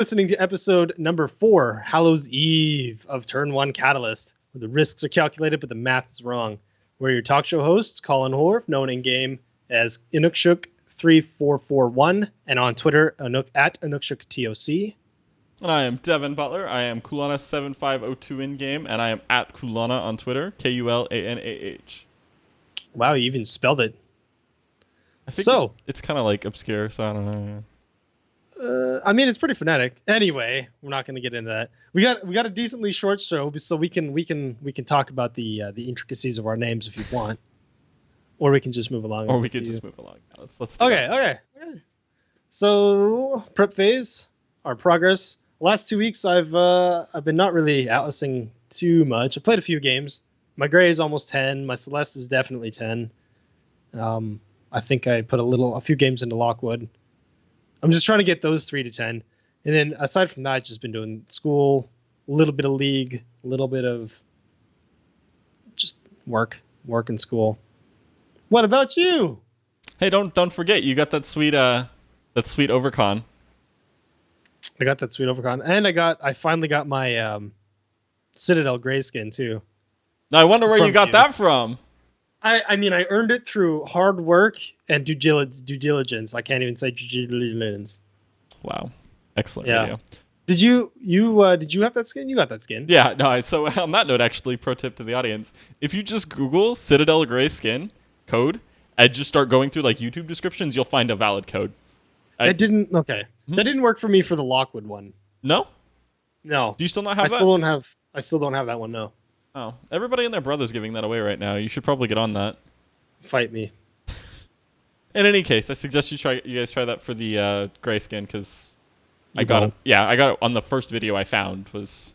Listening to episode number 4, Hallows Eve of Turn 1 Catalyst, where the risks are calculated but the math is wrong. We're your talk show hosts, Colin Horf, known in game as Inukshuk3441, and on Twitter at InukshukTOC. And I am Devin Butler. I am Kulana7502 in game, and I am at Kulana on Twitter, Kulanah. Wow, you even spelled it. I think it's kind of like obscure, so I don't know. I mean, it's pretty phonetic. Anyway, we're not going to get into that. We got a decently short show, so we can talk about the intricacies of our names if you want, or we can just move along. Or we could just move along. Let's do okay. So prep phase, our progress. Last 2 weeks, I've been not really atlasing too much. I played a few games. My gray is almost 10. My Celeste is definitely 10. I think I put a few games into Lockwood. I'm just trying to get those 3 to 10. And then aside from that, I've just been doing school, a little bit of league, a little bit of just work and school. What about you? Hey, don't forget, you got that sweet Overcon. I got that sweet Overcon. And I finally got my Citadel Grayskin too. Now I wonder where you got that from. I mean, I earned it through hard work and due diligence. I can't even say due diligence. Wow, excellent video. Did you have that skin? You got that skin. Yeah, no. So on that note, actually, pro tip to the audience: if you just Google Citadel Gray Skin code and just start going through like YouTube descriptions, you'll find a valid code. That didn't work for me for the Lockwood one. No. Do you still not have that? I still don't have that one. No. Oh, everybody and their brother's giving that away right now. You should probably get on that. Fight me. In any case, I suggest you guys try that for the gray skin because I got it. Yeah, I got it on the first video I found. But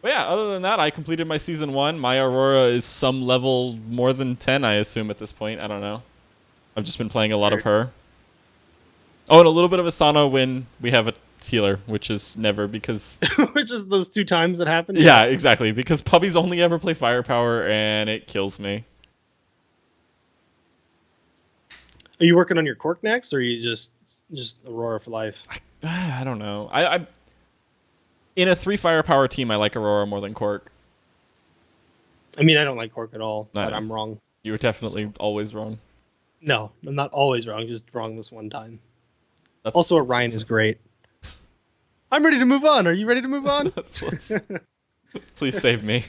yeah, other than that, I completed my season 1. My Aurora is some level more than 10, I assume at this point. I don't know. I've just been playing a lot of her. Oh, and a little bit of Asana when we have a healer, which is never because which is those 2 times that happened. Yeah, exactly, because puppies only ever play firepower and it kills me. Are you working on your Cork next, or are you just Aurora for life? I don't know. I in a 3 firepower team, I like Aurora more than Cork. I mean, I don't like Cork at all, but I'm wrong. You were definitely always wrong. No, I'm not always wrong, just wrong this one time. Also, Orion is great. I'm ready to move on. Are you ready to move on? Please save me.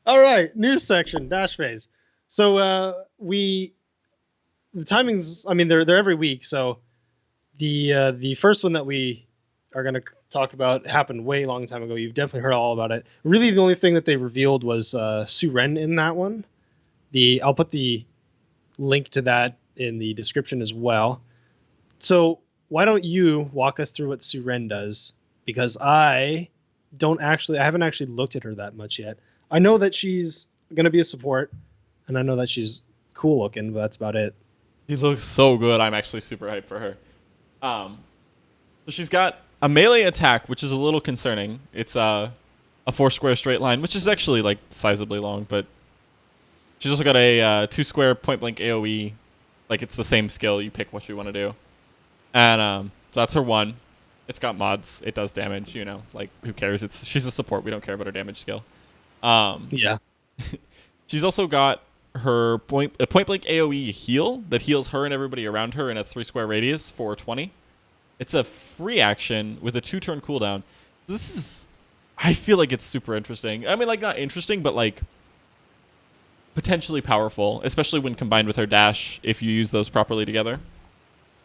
All right, news section, dash phase. So the timings. I mean, they're every week. So the first one that we are going to talk about happened way long time ago. You've definitely heard all about it. Really, the only thing that they revealed was Su Ren in that one. I'll put the link to that in the description as well. So why don't you walk us through what Su Ren does? Because I haven't actually looked at her that much yet. I know that she's going to be a support, and I know that she's cool looking, but that's about it. She looks so good. I'm actually super hyped for her. So she's got a melee attack, which is a little concerning. It's a 4-square straight line, which is actually like sizably long, but she's also got a 2-square point-blank AoE. Like, it's the same skill. You pick what you want to do. And that's her 1. It's got mods. It does damage, like, who cares? She's a support. We don't care about her damage skill. Yeah. She's also got her point-blank AoE heal that heals her and everybody around her in a 3-square radius for 20. It's a free action with a 2-turn cooldown. I feel like it's super interesting. I mean, like, not interesting, but, like, potentially powerful, especially when combined with her dash if you use those properly together.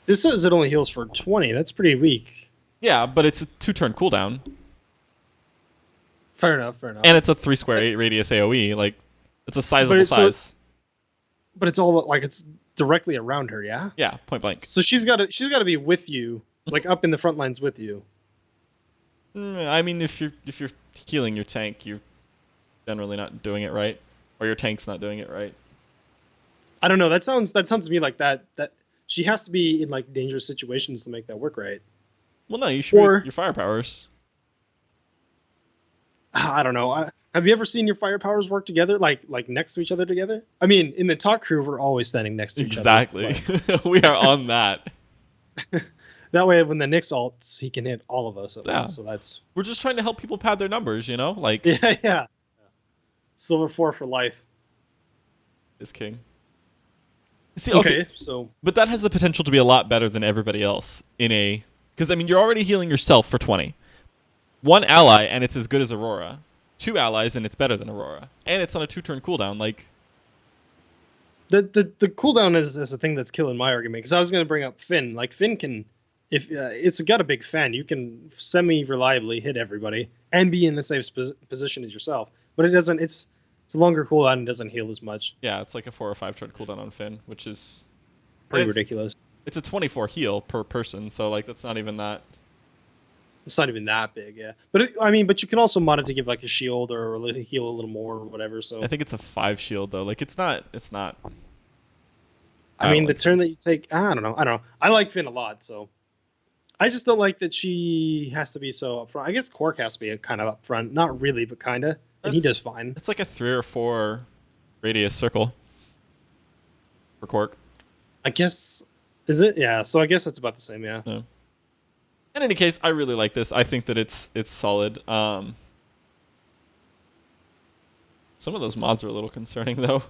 This says it only heals for 20. That's pretty weak. Yeah, but it's a 2-turn cooldown. Fair enough. And it's a 3-square radius AoE. Like, it's a sizable size. But it's all like it's directly around her, yeah? Yeah, point blank. So she's got to be with you, like up in the front lines with you. I mean, if you're healing your tank, you're generally not doing it right, or your tank's not doing it right. I don't know. That sounds to me like that she has to be in like dangerous situations to make that work right. Well, no, you should be your firepowers. I don't know. Have you ever seen your firepowers work together, like next to each other together? I mean, in the talk crew, we're always standing next to each other. Exactly. We are on that. That way, when the Nyx ults, he can hit all of us at Yeah. once. So that's We're just trying to help people pad their numbers, you know? Like, yeah. Silver 4 for life. is king. See, Okay, so but that has the potential to be a lot better than everybody else in a... Because, I mean, you're already healing yourself for 20. One ally, and it's as good as Aurora. Two allies, and it's better than Aurora. And it's on a 2-turn cooldown. Like, the cooldown is a thing that's killing my argument. Because I was going to bring up Finn. Like, Finn can... If it's got a big fan, you can semi-reliably hit everybody and be in the same position as yourself. But it doesn't... It's a longer cooldown and doesn't heal as much. yeah, it's like a 4 or 5-turn cooldown on Finn, which is... Pretty ridiculous. It's a 24 heal per person, so, like, that's not even that... It's not even that big, yeah. But but you can also mod it to give like a shield or heal a little more or whatever. So I think it's a 5 shield though. Like it's not. I mean, the like turn that you take, I don't know. I like Finn a lot, so I just don't like that she has to be so upfront. I guess Quark has to be kind of upfront, not really, but kind of, and he does fine. It's like a 3 or 4 radius circle for Quark. I guess is it? Yeah. So I guess that's about the same. Yeah. Yeah. In any case, I really like this. I think that it's solid. Some of those mods are a little concerning though.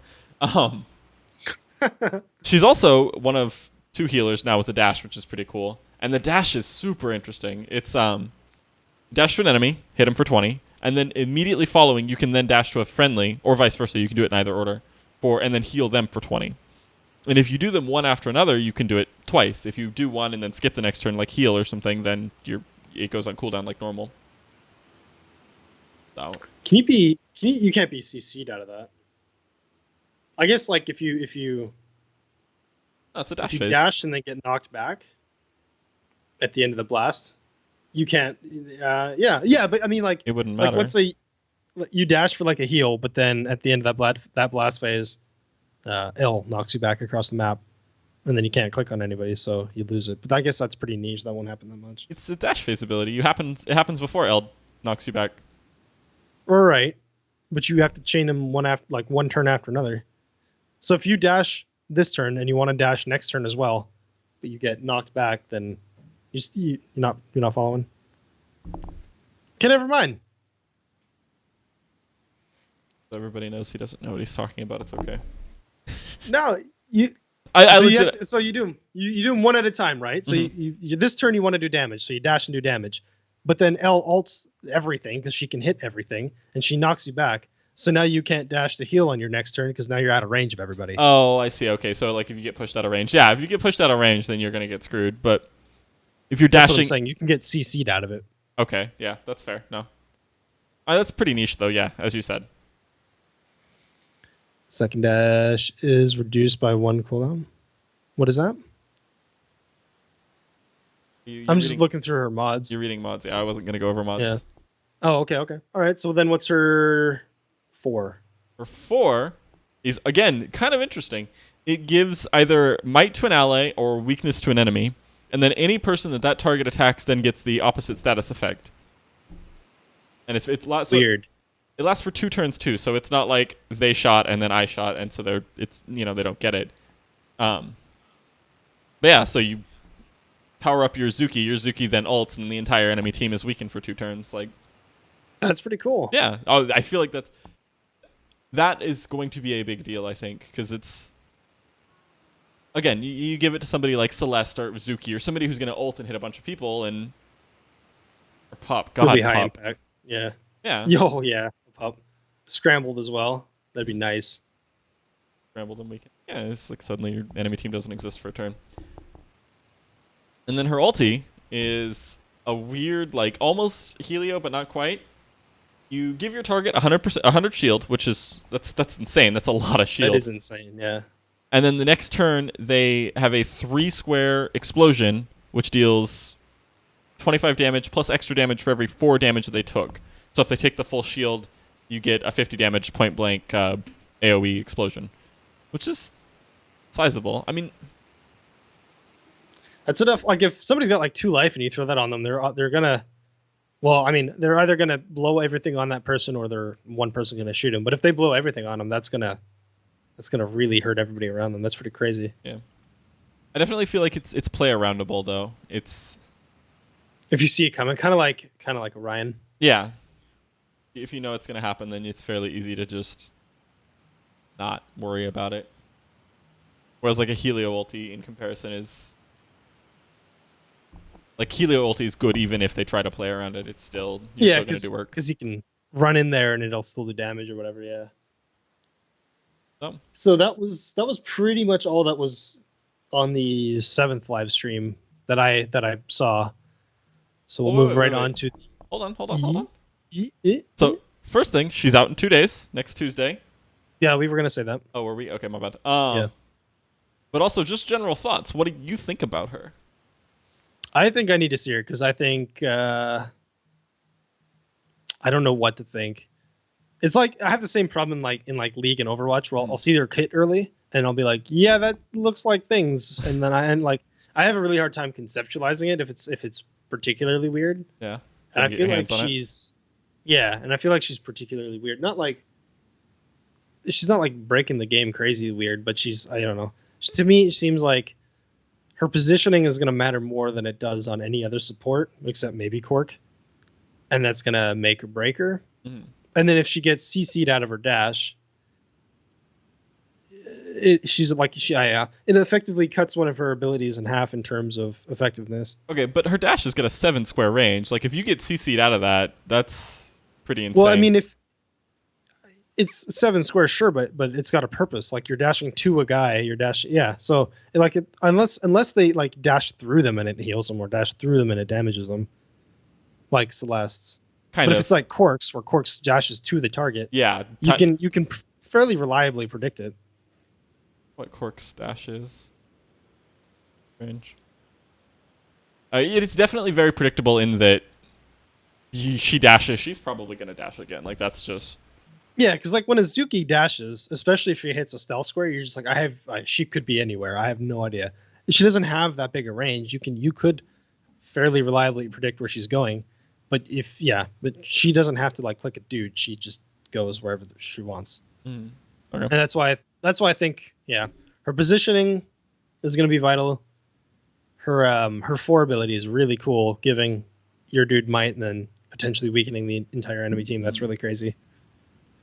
She's also one of 2 healers now with a dash, which is pretty cool. And the dash is super interesting. It's dash to an enemy, hit him for 20, and then immediately following, you can then dash to a friendly, or vice versa. You can do it in either order, and then heal them for 20. And if you do them one after another, you can do it twice. If you do one and then skip the next turn, like heal or something, then it goes on cooldown like normal. So you can't be CC'd out of that. I guess like if you that's a dash if you phase. dash and then get knocked back at the end of the blast, you can't. Yeah, but I mean like it wouldn't matter. Like let's say you dash for like a heal, but then at the end of that blast phase, L knocks you back across the map, and then you can't click on anybody, so you lose it. But I guess that's pretty niche. That won't happen that much. It's a dash phase ability. It happens before L knocks you back. All right, but you have to chain them one turn after another. So if you dash this turn and you want to dash next turn as well, but you get knocked back, then you're not following. Okay, never mind. Everybody knows he doesn't know what he's talking about. It's okay. No, you. So you do them. You do them one at a time, right? So you this turn you want to do damage, so you dash and do damage, but then L ults everything because she can hit everything, and she knocks you back. So now you can't dash to heal on your next turn because now you're out of range of everybody. Oh, I see. Okay, so like if you get pushed out of range, yeah, if you get pushed out of range, then you're gonna get screwed. But if you're dashing, that's what I'm saying, you can get CC'd out of it. Okay, yeah, that's fair. No, that's pretty niche though. Yeah, as you said. Second dash is reduced by 1 cooldown. What is that? I'm just looking through her mods. You're reading mods. Yeah, I wasn't going to go over mods. Yeah. Oh, okay. All right, so then what's her 4? Her 4 is, again, kind of interesting. It gives either might to an ally or weakness to an enemy, and then any person that target attacks then gets the opposite status effect. And it's lots weird. It lasts for 2 turns too, so it's not like they shot and then I shot, and so they don't get it. But yeah, so you power up your Zuki then ults, and the entire enemy team is weakened for 2 turns. Like, that's pretty cool. Yeah, I feel like that is going to be a big deal. I think because it's again, you give it to somebody like Celeste or Zuki or somebody who's going to ult and hit a bunch of people or pop. God, be high pop. impact. Yeah. Yeah. Yo, yeah. Pop. Scrambled as well. That'd be nice. Scrambled and weakened. Yeah, it's like suddenly your enemy team doesn't exist for a turn. And then her ulti is a weird, like almost Helio, but not quite. You give your target 100 shield, which is that's insane. That's a lot of shield. That is insane. Yeah. And then the next turn, they have a 3-square explosion, which deals 25 damage plus extra damage for every 4 damage that they took. So if they take the full shield, you get a 50 damage point blank AoE explosion, which is sizable. I mean, that's enough. Like if somebody's got like 2 life and you throw that on them, they're gonna. Well, I mean, they're either gonna blow everything on that person or they're one person gonna shoot him. But if they blow everything on them, that's gonna really hurt everybody around them. That's pretty crazy. Yeah. I definitely feel like it's play aroundable though. It's If you see it coming, kind of like Orion. yeah. If you know it's gonna happen, then it's fairly easy to just not worry about it. Whereas like a Helio ulti in comparison is like Helio ulti is good even if they try to play around it. It's still you're still gonna do work. Because you can run in there and it'll still do damage or whatever. Yeah. So, So that was pretty much all that was on the 7th live stream that I saw. So we'll move right on to. Hold on. So So first thing, she's out in 2 days, next Tuesday. yeah, we were gonna say that. Oh, were we? Okay, my bad. Yeah. But also, just general thoughts. What do you think about her? I think I need to see her because I think I don't know what to think. It's like I have the same problem in like League and Overwatch where I'll see their kit early and I'll be like, yeah, that looks like things, and then I have a really hard time conceptualizing it if it's particularly weird. Yeah. And I feel like she's particularly weird. Not like she's not like breaking the game crazy weird, but I don't know. To me, it seems like her positioning is going to matter more than it does on any other support, except maybe Cork, and that's going to make or break her. Mm-hmm. And then if she gets CC'd out of her dash, it effectively cuts one of her abilities in half in terms of effectiveness. Okay, but her dash has got a 7 square range. Like if you get CC'd out of that, that's pretty insane. Well, I mean, if it's 7 squares, sure, but it's got a purpose. Like you're dashing to a guy, So unless they like dash through them and it heals them, or dash through them and it damages them, like Celeste's. But if it's like Cork's, where Cork's dashes to the target, yeah, you can fairly reliably predict it. What Cork's dash is? Range. It's definitely very predictable in that she dashes. She's probably gonna dash again. Like that's just. Yeah, because like when Azuki dashes, especially if she hits a stealth square, you're just like, she could be anywhere. I have no idea. She doesn't have that big a range. You could fairly reliably predict where she's going, but she doesn't have to like click a dude. She just goes wherever she wants. Okay. And that's why I think her positioning is going to be vital. Her 4 ability is really cool, giving your dude might and then potentially weakening the entire enemy team. That's really crazy.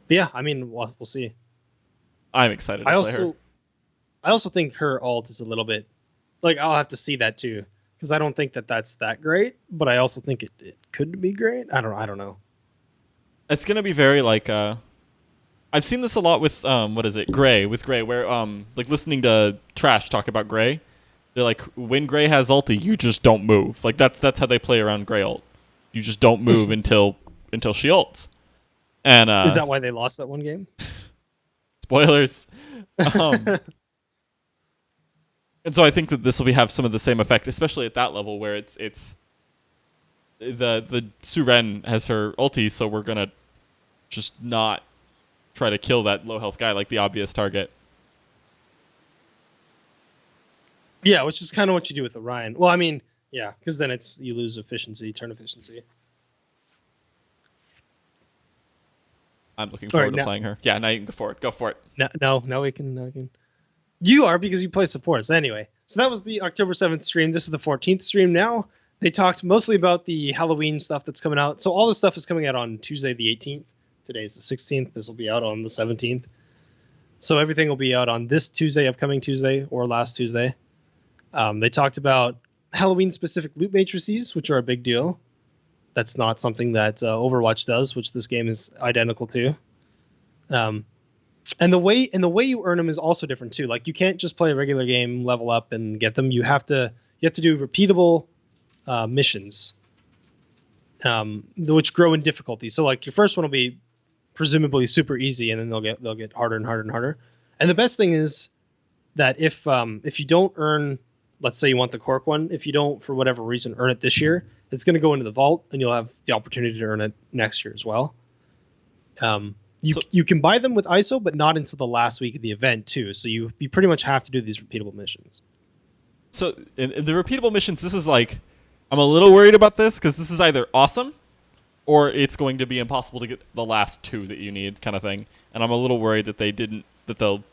But yeah, I mean, we'll see. I'm excited to play her. I also think her ult is a little bit like I'll have to see that too, because I don't think that's that great, but I also think it could be great. I don't know. It's gonna be very like I've seen this a lot with Gray, where like listening to Trash talk about Gray. They're like, when Gray has ulti, you just don't move. Like that's how they play around Gray ult. You just don't move until she ults. And is that why they lost that one game? Spoilers. And so I think that this will have some of the same effect, especially at that level where it's the Su Ren has her ulti, so we're gonna just not try to kill that low health guy like the obvious target. Yeah, which is kind of what you do with Orion. Well, I mean, yeah, because then you lose turn efficiency. I'm looking forward to playing her. Yeah, now you can go for it. Go for it. No, we can. You are, because you play supports. Anyway, so that was the October 7th stream. This is the 14th stream now. They talked mostly about the Halloween stuff that's coming out. So all this stuff is coming out on Tuesday the 18th. Today is the 16th. This will be out on the 17th. So everything will be out on this Tuesday, upcoming Tuesday, or last Tuesday. They talked about Halloween-specific loot matrices, which are a big deal. That's not something that Overwatch does, which this game is identical to. And the way you earn them is also different too. Like you can't just play a regular game, level up, and get them. You have to do repeatable missions, which grow in difficulty. So like your first one will be presumably super easy, and then they'll get harder and harder and harder. And the best thing is that if you don't earn, let's say you want the Cork one, if you don't for whatever reason earn it this year, it's going to go into the vault, and you'll have the opportunity to earn it next year as well. You can buy them with ISO, but not until the last week of the event too. So you pretty much have to do these repeatable missions. So in the repeatable missions, this is like, I'm a little worried about this because this is either awesome or it's going to be impossible to get the last 2 that you need, kind of thing. And I'm a little worried that the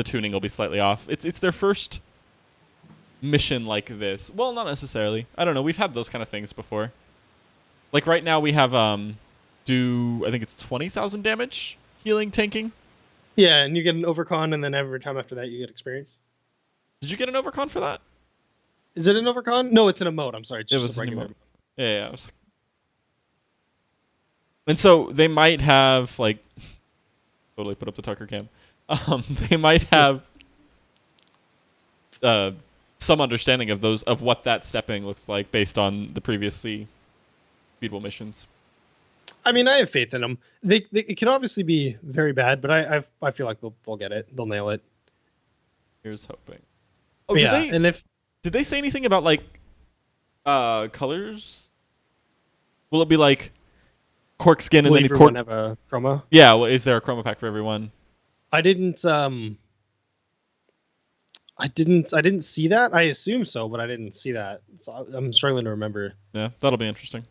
tuning will be slightly off. It's their first mission like this. Well, not necessarily. I don't know. We've had those kind of things before. Like right now we have do I think it's 20,000 damage healing tanking. Yeah, and you get an overcon, and then every time after that you get experience. Did you get an overcon for that? Is it an overcon? No, it's an emote. I'm sorry. It's It just was a an regular. emote. Yeah. I was like... And so they might have like totally put up the Tucker cam. They might have some understanding of those of what that stepping looks like based on the previously beatable missions. I mean, I have faith in them. It can obviously be very bad, but I feel like they'll get it. They'll nail it. Here's hoping. Oh, Yeah, and if did they say anything about like colors? Will it be like cork skin and will then everyone have a chroma? Yeah, well, is there a chroma pack for everyone? I didn't see that. I assume so, but I didn't see that. So I'm struggling to remember. Yeah, that'll be interesting.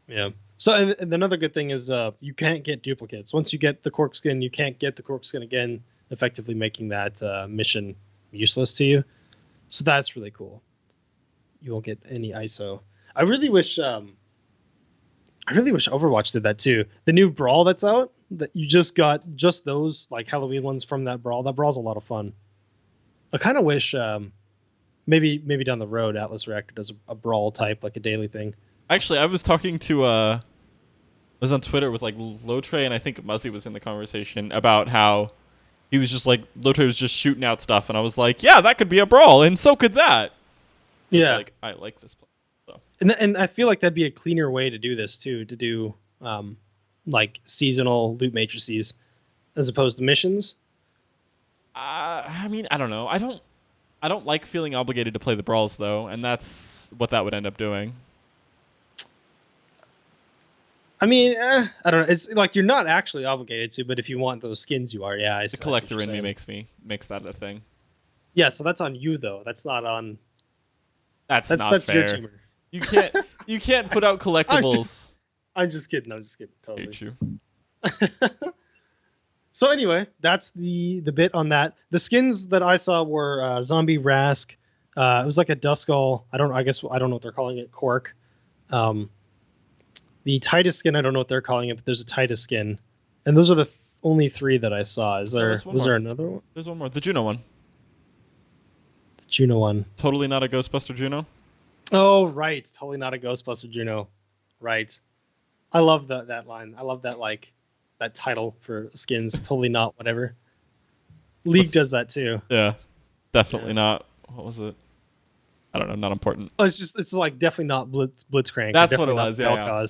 Yeah. So and another good thing is you can't get duplicates. Once you get the cork skin, you can't get the cork skin again, effectively making that mission useless to you. So that's really cool. You won't get any ISO. I really wish Overwatch did that too. The new brawl that's out, that you just got just those like Halloween ones from that brawl. That brawl's a lot of fun. I kind of wish maybe down the road Atlas Reactor does a brawl type, like a daily thing. Actually, I was talking to I was on Twitter with like Lotre, and I think Muzzy was in the conversation about how he was just like Lotre was just shooting out stuff, and I was like, yeah, that could be a brawl, and so could that. Yeah, like I like this play. So. And I feel like that'd be a cleaner way to do this too, to do like seasonal loot matrices as opposed to missions. I mean, I don't know. I don't like feeling obligated to play the brawls though, and that's what that would end up doing. I mean, I don't know. It's like you're not actually obligated to, but if you want those skins, you are. Yeah, the collector in me makes that a thing. Yeah, so that's on you though. That's not on. That's not fair. Your tumor. You can't put out collectibles. I'm just kidding. Totally. Hate you. So anyway, that's the bit on that. The skins that I saw were Zombie Rask. It was like a Duskull. I don't know what they're calling it. Cork. The Titus skin, I don't know what they're calling it, but there's a Titus skin, and those are the only three that I saw. Was there another one? There's one more. The Juno one. The Juno one. Totally not a Ghostbuster Juno. Oh right, totally not a Ghostbuster Juno. Right. I love that line. I love that title for skins. Totally not whatever. League does that too. Yeah, definitely not. What was it? I don't know. Not important. Oh, it's like definitely not Blitzcrank. That's what it was. Yeah.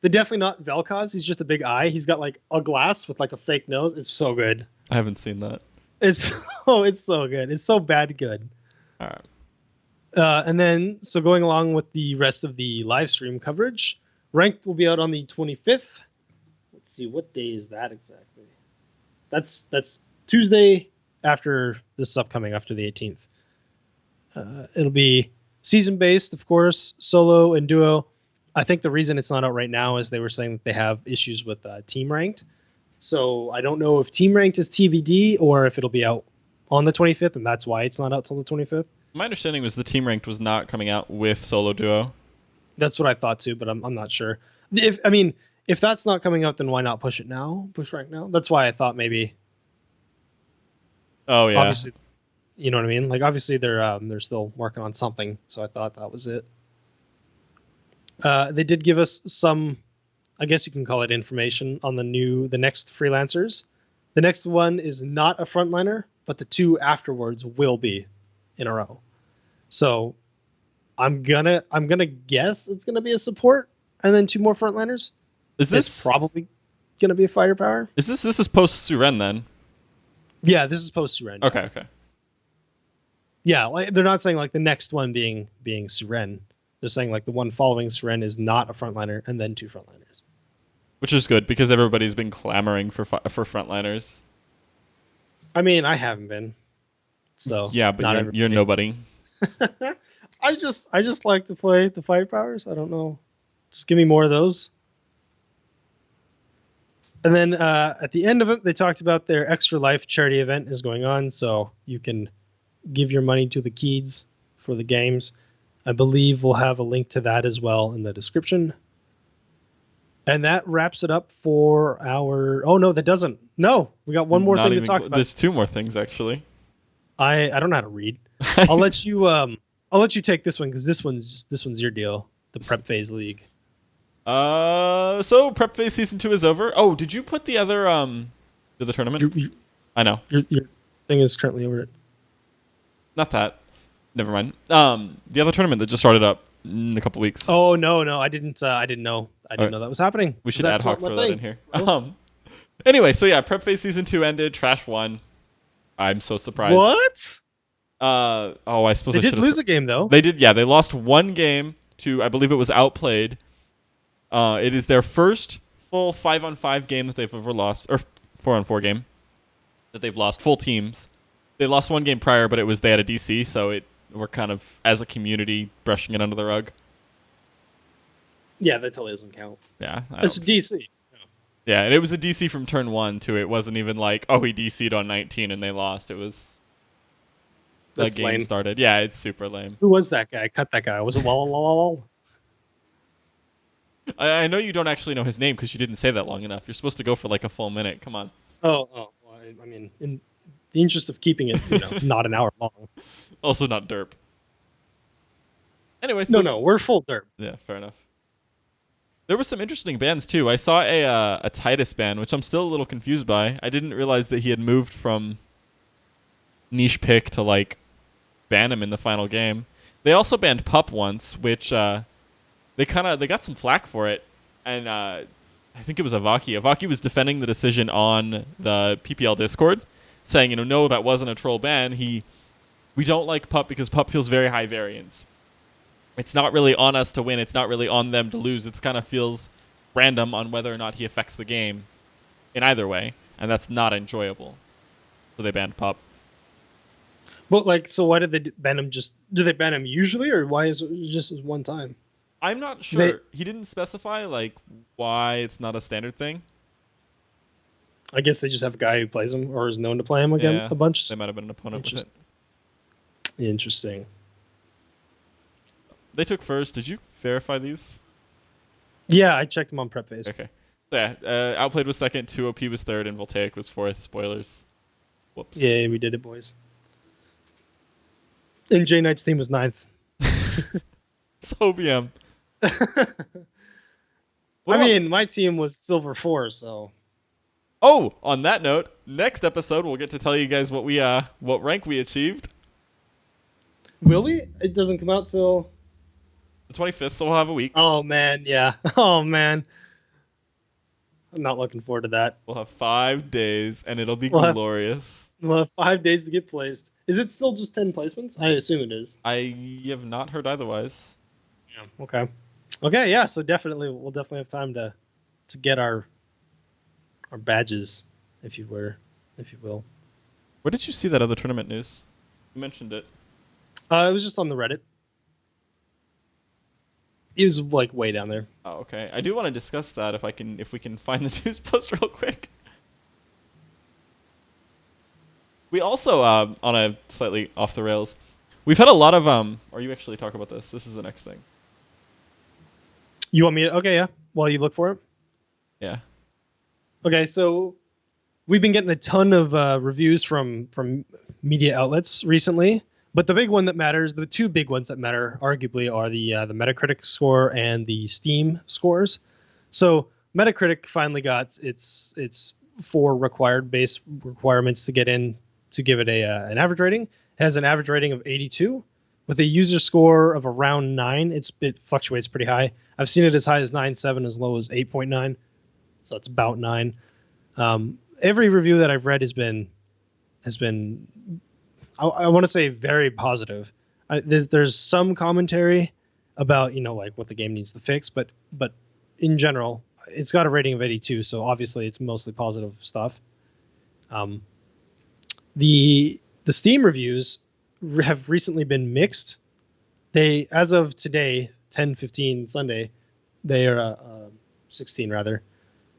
The definitely not Vel'Koz. He's just a big eye. He's got like a glass with like a fake nose. It's so good. I haven't seen that. It's so good. It's so bad good. All right. And then so going along with the rest of the live stream coverage, Ranked will be out on the 25th. Let's see, what day is that exactly? That's Tuesday after this is upcoming, after the 18th. It'll be season based, of course, solo and duo. I think the reason it's not out right now is they were saying that they have issues with team ranked. So I don't know if team ranked is TBD or if it'll be out on the 25th, and that's why it's not out till the 25th. My understanding was the team ranked was not coming out with solo duo. That's what I thought too, but I'm not sure. If that's not coming out, then why not push it now? Push rank now. That's why I thought maybe. Oh yeah. Obviously, you know what I mean. Like obviously they're still working on something, so I thought that was it. They did give us some, I guess you can call it information on the next freelancers. The next one is not a frontliner, but the two afterwards will be in a row. So I'm gonna guess it's gonna be a support and then two more frontliners. It's probably gonna be a firepower. This is post Su Ren then? Yeah, this is post Su Ren. Okay. Yeah, like they're not saying like the next one being Su Ren. They're saying like the one following Su Ren is not a frontliner and then two frontliners. Which is good because everybody's been clamoring for frontliners. I mean, I haven't been. So yeah, but you're nobody. I just like to play the firepowers. I don't know. Just give me more of those. And then at the end of it, they talked about their Extra Life charity event is going on, so you can give your money to the kids for the games. I believe we'll have a link to that as well in the description. And that wraps it up for our... Oh, no, that doesn't. No, we got one more thing to talk about. There's two more things, actually. I don't know how to read. I'll let you take this one because this one's your deal. The Prep Phase League. So Prep Phase Season 2 is over. Oh, did you put the other tournament? I know. Your thing is currently over it. Not that. Never mind. The other tournament that just started up in a couple weeks. Oh no, I didn't know. I didn't know that was happening. We should ad hoc throw that in here. Anyway, so yeah, Prep Phase Season 2 ended. Trash won. I'm so surprised. What? I suppose they did lose a game though. They did. Yeah, they lost one game to, I believe it was Outplayed. It is their first full 5-on-5 game that they've ever lost, or 4-on-4 game that they've lost full teams. They lost one game prior, but they had a DC, so we're kind of, as a community, brushing it under the rug. Yeah, that totally doesn't count. Yeah. It's a DC. Yeah, and it was a DC from turn 1, too. It wasn't even like, oh, he DC'd on 19 and they lost. It was... That's the game lame. started. Yeah, it's super lame. Who was that guy? Cut that guy. Was it Lol? I know you don't actually know his name because you didn't say that long enough. You're supposed to go for like a full minute. Come on. Oh. Well, I mean, in the interest of keeping it, not an hour long. Also not derp. Anyway, no, we're full derp. Yeah, fair enough. There were some interesting bans too. I saw a Titus ban, which I'm still a little confused by. I didn't realize that he had moved from niche pick to like ban him in the final game. They also banned Pup once, which they got some flack for it, and I think it was Avaki. Avaki was defending the decision on the PPL Discord, saying, no, that wasn't a troll ban. We don't like Pup because Pup feels very high variance. It's not really on us to win. It's not really on them to lose. It kind of feels random on whether or not he affects the game in either way, and that's not enjoyable. So they banned Pup. But so why did they ban him? Do they ban him usually, or why is it just one time? I'm not sure. He didn't specify why it's not a standard thing. I guess they just have a guy who plays him or is known to play him again a bunch. They might have been an opponent with it. Interesting. They took first. Did you verify these? Yeah, I checked them on Prep Phase. Okay. Yeah, Outplayed was second, 2OP was third, and Voltaic was fourth. Spoilers. Whoops. Yeah, we did it, boys. And J Knight's team was 9th. It's OBM. I mean, my team was Silver 4, so... Oh, on that note, next episode we'll get to tell you guys what rank we achieved. Will we? It doesn't come out till... The 25th, so we'll have a week. Oh, man, yeah. Oh, man. I'm not looking forward to that. We'll have 5 days, and it'll be glorious. We'll have 5 days to get placed. Is it still just 10 placements? I assume it is. I have not heard otherwise. Yeah. Okay, yeah, so we'll definitely have time to get our badges, if you will. Where did you see that other tournament news? You mentioned it. It was just on the Reddit. It was way down there. Oh, okay. I do want to discuss that if we can find the news post real quick. We also, on a slightly off the rails, we've had a lot of or you actually talk about this. This is the next thing. You want me to? Okay, yeah. While you look for it. Yeah. Okay, so we've been getting a ton of reviews from media outlets recently, but the big one that matters, the two big ones that matter, arguably, are the Metacritic score and the Steam scores. So Metacritic finally got its 4 required base requirements to get in to give it an average rating. It has an average rating of 82 with a user score of around 9. It fluctuates pretty high. I've seen it as high as 9.7, as low as 8.9. So it's about 9. Every review that I've read has been I want to say very positive. There's some commentary about what the game needs to fix, but in general, it's got a rating of 82. So obviously, it's mostly positive stuff. The Steam reviews have recently been mixed. They, as of today, 10/15 Sunday, they are 16 rather.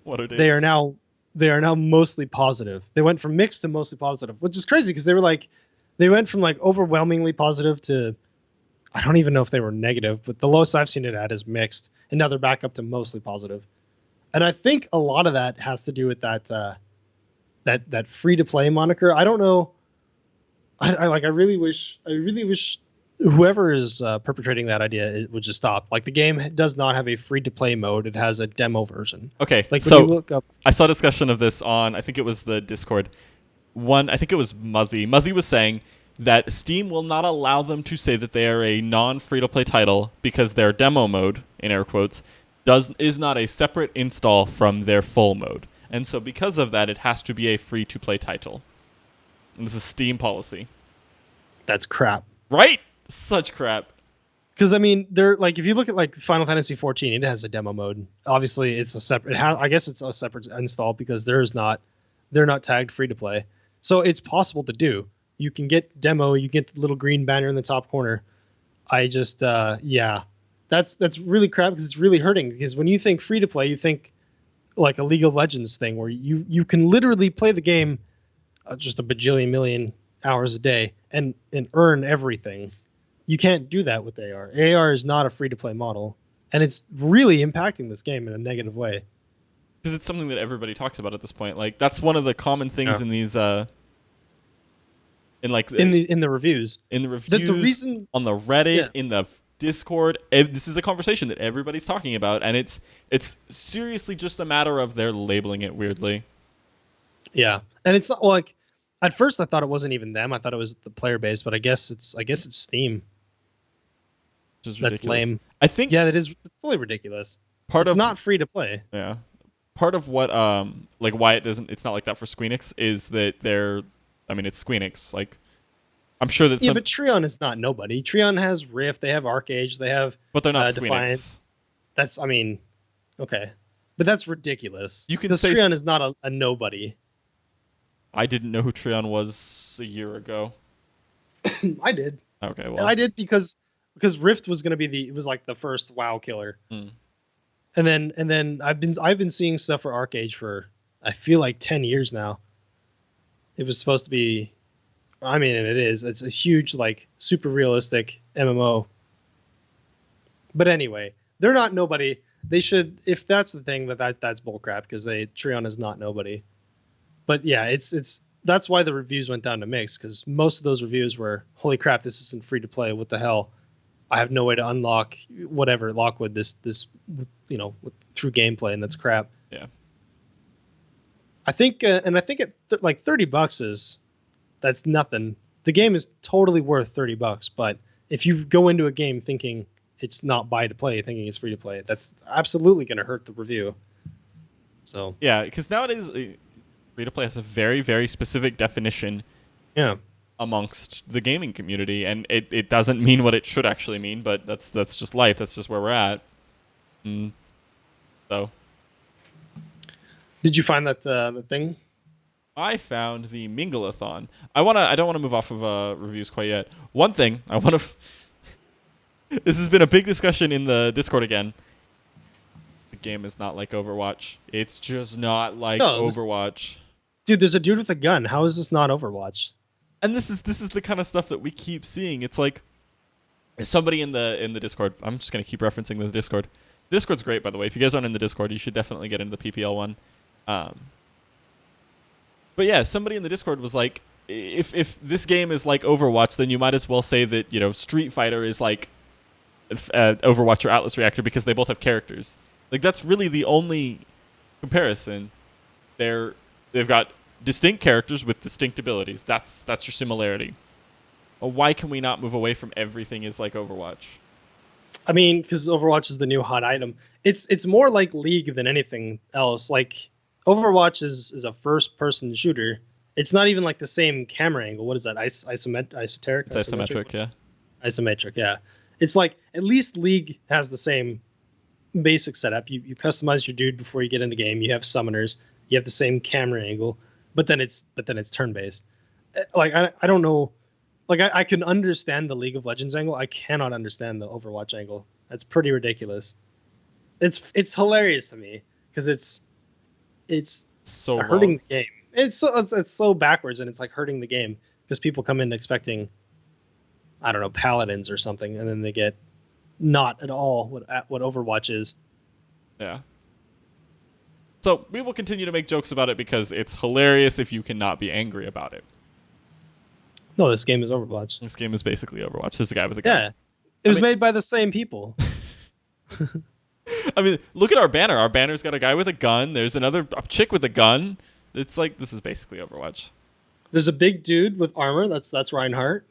What are dates? They are now mostly positive. They went from mixed to mostly positive, which is crazy because they went from overwhelmingly positive to I don't even know if they were negative, but the lowest I've seen it at is mixed, and now they're back up to mostly positive. And I think a lot of that has to do with that free to play moniker. I don't know. I really wish whoever is perpetrating that idea it would just stop. Like the game does not have a free to play mode; it has a demo version. Okay, Like when so you look up, I saw discussion of this on, I think it was the Discord. I think it was Muzzy. Muzzy was saying that Steam will not allow them to say that they are a non-free-to-play title because their demo mode, in air quotes, is not a separate install from their full mode. And so because of that, it has to be a free-to-play title. And this is Steam policy. that's crap. Right? Such crap. Because I mean, they're like if you look at like Final Fantasy 14, it has a demo mode. Obviously, it's a separate. I guess it's a separate install because they're not tagged free to play. So it's possible to do. You can get demo. You get the little green banner in the top corner. I just yeah, that's really crap because it's really hurting. Because when you think free to play, you think like a League of Legends thing where you can literally play the game just a bajillion million hours a day and earn everything. You can't do that with AR. AR is not a free to play model, and it's really impacting this game in a negative way. Because it's something that everybody talks about at this point. Like that's one of the common things in these in the reviews. In the reviews, the reason on the Reddit, in the Discord, this is a conversation that everybody's talking about, and it's seriously just a matter of they're labeling it weirdly. Yeah, and it's not like at first I thought it wasn't even them. I thought it was the player base, but I guess it's Steam. Which is ridiculous. That's lame. I think it's totally ridiculous. It's not free to play. Yeah. Part of what like why it's not like that for Squeenix is that it's Squeenix. Like I'm sure that but Treon is not nobody. Treon has Rift, they have Arcage, they have but they're not Squeenix. Defiance. That's okay. But that's ridiculous. You can say Treon is not a nobody. I didn't know who Treon was a year ago. I did. Okay, well. I did because Rift was going to be it was like the first WoW killer. Mm. And then I've been seeing stuff for Arcage for I feel like 10 years now. It was supposed to be and it is. It's a huge like super realistic MMO. But anyway, they're not nobody. They should if that's the thing that's bullcrap because Treon is not nobody. But yeah, it's that's why the reviews went down to mixed because most of those reviews were holy crap, this isn't free to play. What the hell? I have no way to unlock whatever Lockwood this through gameplay, and that's crap. Yeah. I think at like $30 that's nothing. The game is totally worth $30, but if you go into a game thinking it's not buy to play, thinking it's free to play, that's absolutely going to hurt the review. So yeah, because nowadays free to play has a very, very specific definition. Yeah. Amongst the gaming community, and it doesn't mean what it should actually mean, but that's just life. That's just where we're at. So, did you find that the thing? I found the Mingleathon. I don't want to move off of reviews quite yet. One thing I want to. This has been a big discussion in the Discord again. The game is not like Overwatch. It's just not like Overwatch. Dude, there's a dude with a gun. How is this not Overwatch? And this is the kind of stuff that we keep seeing. It's like somebody in the Discord. I'm just gonna keep referencing the Discord. Discord's great, by the way. If you guys aren't in the Discord, you should definitely get into the PPL one. But yeah, somebody in the Discord was like, if this game is like Overwatch, then you might as well say that Street Fighter is like Overwatch or Atlas Reactor because they both have characters. Like that's really the only comparison. They've got distinct characters with distinct abilities. That's your similarity. Well, why can we not move away from everything is like Overwatch? I mean, because Overwatch is the new hot item. It's more like League than anything else. Like Overwatch is a first-person shooter. It's not even like the same camera angle. What is that? Isometric? It's isometric, yeah. Isometric, yeah. It's like at least League has the same basic setup. You customize your dude before you get in the game. You have summoners. You have the same camera angle. But then it's turn-based. Like I don't know. Like I can understand the League of Legends angle. I cannot understand the Overwatch angle. That's pretty ridiculous. It's hilarious to me because it's so hurting wrong. the game. It's so backwards and it's like hurting the game because people come in expecting I don't know, paladins or something, and then they get not at all what Overwatch is. Yeah. So we will continue to make jokes about it because it's hilarious if you cannot be angry about it. No, this game is Overwatch. This game is basically Overwatch. There's a guy with a gun. Yeah, it was made by the same people. I mean, look at our banner. Our banner's got a guy with a gun. There's a chick with a gun. It's like this is basically Overwatch. There's a big dude with armor. That's Reinhardt.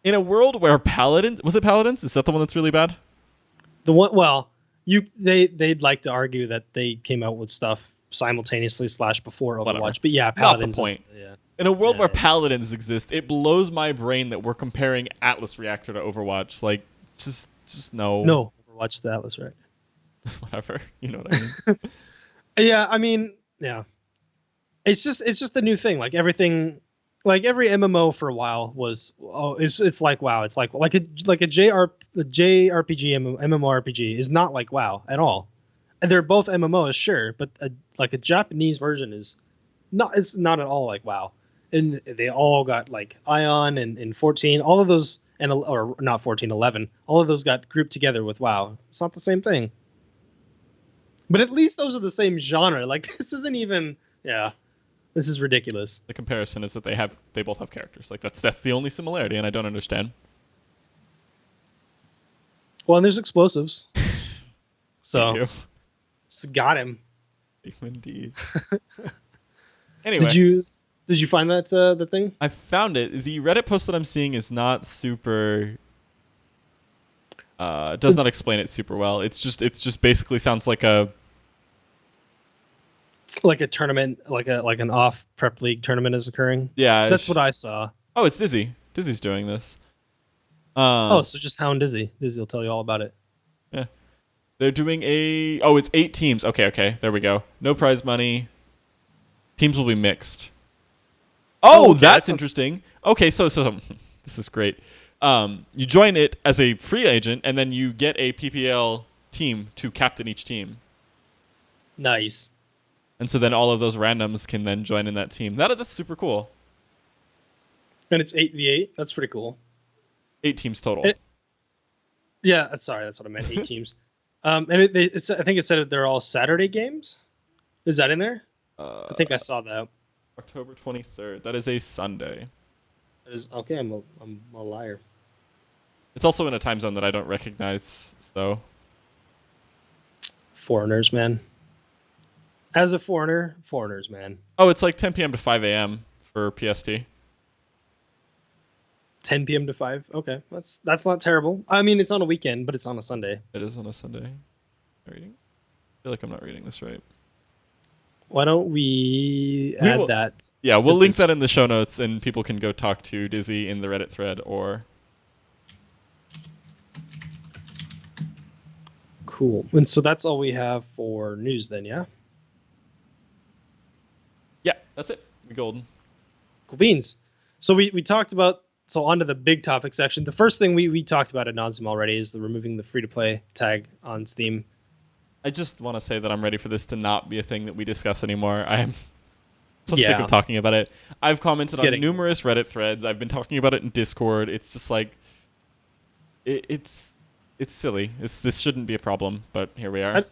In a world where paladins, was it paladins? Is that the one that's really bad? The one, well, they'd like to argue that they came out with stuff simultaneously / before Overwatch. Whatever. But yeah, paladins. Not the point. Yeah. In a world where paladins exist, it blows my brain that we're comparing Atlas Reactor to Overwatch. Like, just no. No, Overwatch the Atlas, right? Whatever. You know what I mean? Yeah, I mean, yeah. It's just a new thing. Like everything, like every MMO for a while was it's like WoW. It's like a JRPG MMORPG is not like WoW at all. And they're both MMOs, sure, but like a Japanese version is not. It's not at all like WoW. And they all got like Ion and 14, all of those, or not 14, 11. All of those got grouped together with WoW. It's not the same thing. But at least those are the same genre. Like this isn't even. Yeah. This is ridiculous. The comparison is that they both have characters. Like that's the only similarity, and I don't understand. Well, and there's explosives. So got him. Indeed. Anyway, did you find that the thing? I found it. The Reddit post that I'm seeing is not super. Does not explain it super well. It's just basically sounds like a tournament, like an off prep league tournament is occurring. Yeah, that's what I saw. Oh, it's Dizzy. Dizzy's doing this. So just hound Dizzy. Dizzy will tell you all about it. Yeah, they're doing it's 8 teams. Okay, there we go. No prize money. Teams will be mixed. Oh, okay, that's interesting. Okay, so this is great. You join it as a free agent, and then you get a PPL team to captain each team. Nice. And so then all of those randoms can then join in that team. That's super cool. And it's 8v8. That's pretty cool. 8 teams total. Yeah, sorry, that's what I meant. 8 teams. And I think it said they're all Saturday games. Is that in there? I think I saw that. October 23rd. That is a Sunday. That is okay. I'm a liar. It's also in a time zone that I don't recognize. So. Foreigners, man. As a foreigners, man. Oh, it's like 10 p.m. to 5 a.m. for PST. 10 p.m. to 5? Okay, that's not terrible. I mean, it's on a weekend, but it's on a Sunday. It is on a Sunday. Am I reading? I feel like I'm not reading this right. Why don't we add that? Yeah, we'll link that in the show notes, and people can go talk to Dizzy in the Reddit thread, or... Cool. And so that's all we have for news then, yeah? Yeah, that's it. We golden. Cool beans. So we talked about, so on to the big topic section. The first thing we talked about ad nauseam already is the removing the free-to-play tag on Steam. I just want to say that I'm ready for this to not be a thing that we discuss anymore. I am so sick of talking about it. I've commented on numerous Reddit threads. I've been talking about it in Discord. It's just like, it's silly. This shouldn't be a problem, but here we are.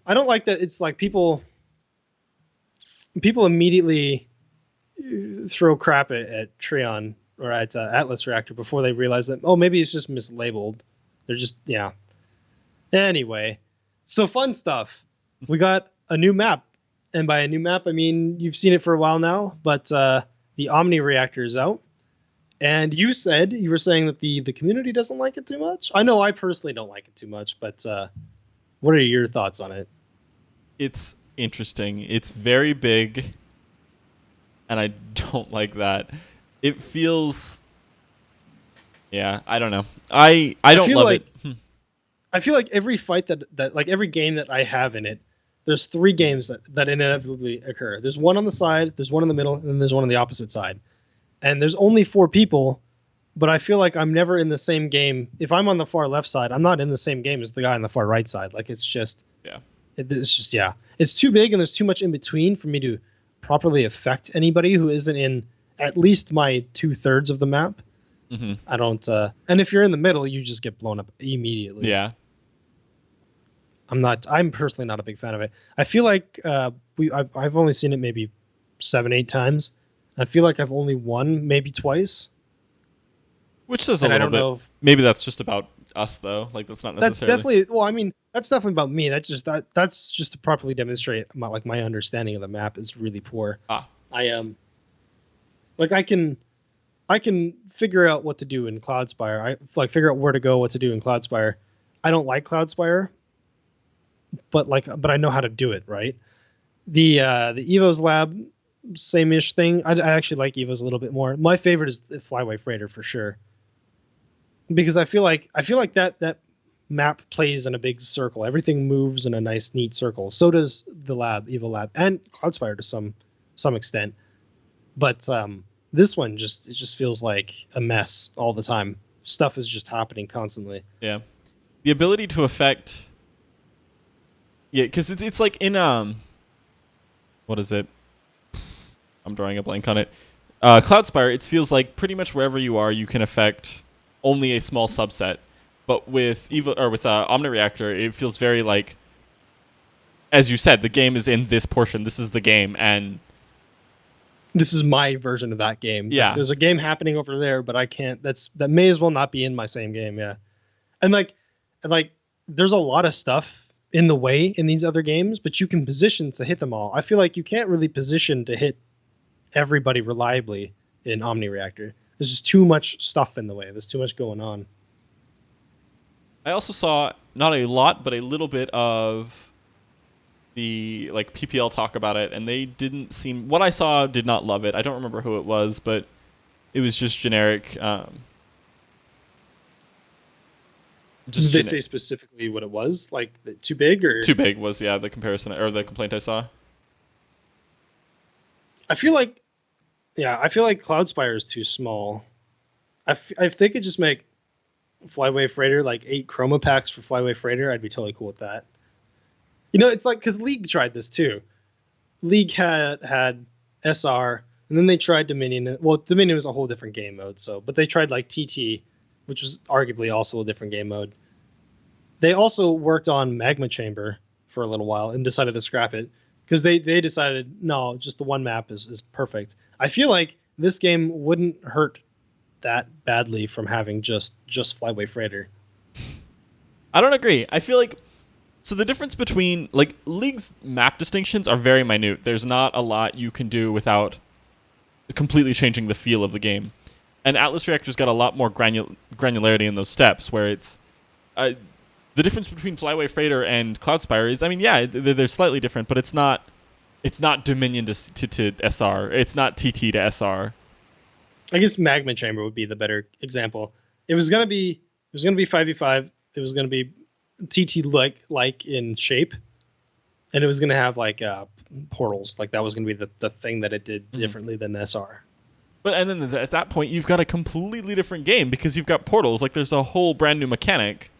I don't like that it's like people immediately throw crap at Treon or at Atlas Reactor before they realize that, maybe it's just mislabeled. They're just, yeah. Anyway, so fun stuff. We got a new map. And by a new map, I mean, you've seen it for a while now, but the Omni Reactor is out. And you were saying that the community doesn't like it too much. I know I personally don't like it too much, but what are your thoughts on it? It's interesting. It's very big, and I don't like that. It feels... Yeah, I don't know. I don't love it. I feel like every fight that like every game that I have in it, there's 3 games that inevitably occur. There's one on the side, there's one in the middle, and then there's one on the opposite side. And there's only 4 people, but I feel like I'm never in the same game. If I'm on the far left side, I'm not in the same game as the guy on the far right side. Like it's just, it's too big and there's too much in between for me to properly affect anybody who isn't in at least my 2/3 of the map. Mm-hmm. I don't. And if you're in the middle, you just get blown up immediately. Yeah. I'm personally not a big fan of it. I feel like I've only seen it maybe 7, 8 times. I feel like I've only won maybe twice, Which says a and I little don't bit. know if Maybe that's just about us, though. Like, that's not that's necessarily. definitely. Well, I mean, that's definitely about me. That's just to properly demonstrate my understanding of the map is really poor. Ah. I like I can figure out what to do in Cloudspire. I like figure out where to go, what to do in Cloudspire. I don't like Cloudspire, but I know how to do it, right? The Evo's Lab, same-ish thing. I actually like Evo's a little bit more. My favorite is the Flyway Freighter for sure, because I feel like that map plays in a big circle. Everything moves in a nice, neat circle. So does the lab, Evo Lab, and Cloudspire to some extent. But this one just feels like a mess all the time. Stuff is just happening constantly. Yeah. The ability to affect. Yeah, because it's like in what is it? I'm drawing a blank on it. Cloudspire, it feels like pretty much wherever you are, you can affect only a small subset. But with Omnireactor, it feels very like, as you said, the game is in this portion. This is the game, and This is my version of that game. Yeah. There's a game happening over there, but I can't. That may as well not be in my same game. Yeah, and like, there's a lot of stuff in the way in these other games, but you can position to hit them all. I feel like you can't really position to hit everybody reliably in Omnireactor. There's just too much stuff in the way. There's too much going on. I also saw not a lot, but a little bit of the like PPL talk about it, and they didn't seem. What I saw did not love it. I don't remember who it was, but it was just generic. Did they say specifically what it was? Like too big or too big was the comparison or the complaint I saw. I feel like, yeah, I feel like Cloudspire is too small. If they could just make Flyway Freighter like 8 chroma packs for Flyway Freighter, I'd be totally cool with that. You know, it's like because League tried this too. League had SR, and then they tried Dominion. Well, Dominion was a whole different game mode. But they tried like TT, which was arguably also a different game mode. They also worked on Magma Chamber for a little while and decided to scrap it because they decided no, just the one map is perfect. I feel like this game wouldn't hurt that badly from having just Flyway Freighter. I don't agree. I feel like so the difference between like League's map distinctions are very minute. There's not a lot you can do without completely changing the feel of the game. And Atlas Reactor's got a lot more granularity in those steps where it's the difference between Flyway Freighter and Cloudspire is, I mean, yeah, they're slightly different, but it's not Dominion to SR. It's not TT to SR. I guess Magma Chamber would be the better example. It was gonna be 5v5. It was gonna be TT like in shape, and it was gonna have like portals. Like that was gonna be the thing that it did differently than SR. But and then at that point, you've got a completely different game because you've got portals. Like there's a whole brand new mechanic.